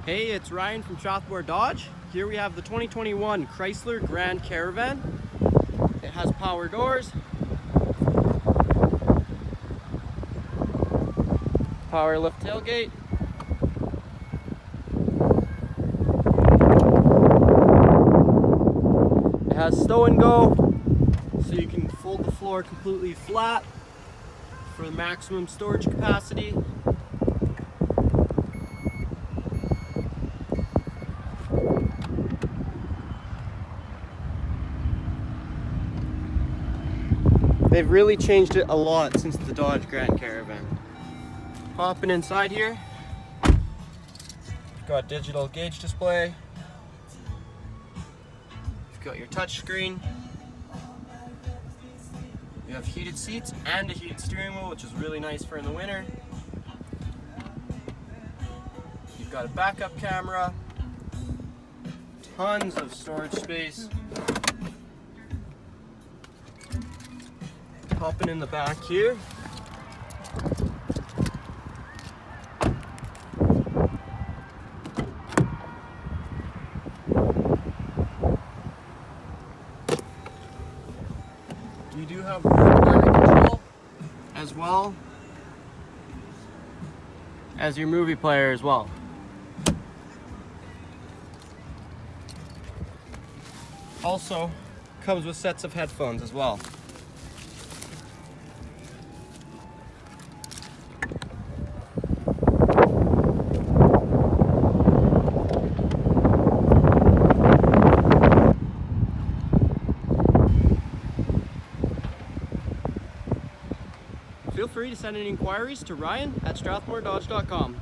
Hey, it's Ryan from Strathmore Dodge. Here we have the 2021 Chrysler Grand Caravan. It has power doors, power lift tailgate, it has stow and go, so you can fold the floor completely flat for the maximum storage capacity. They've really changed it a lot since the Dodge Grand Caravan. Hopping inside here, you've got digital gauge display, you've got your touch screen, you have heated seats and a heated steering wheel, which is really nice for in the winter. You've got a backup camera, tons of storage space. Hopping in the back here. You do have rear climate control as well as your movie player as well. Also comes with sets of headphones as well. Feel free to send any inquiries to Ryan at strathmoredodge.com.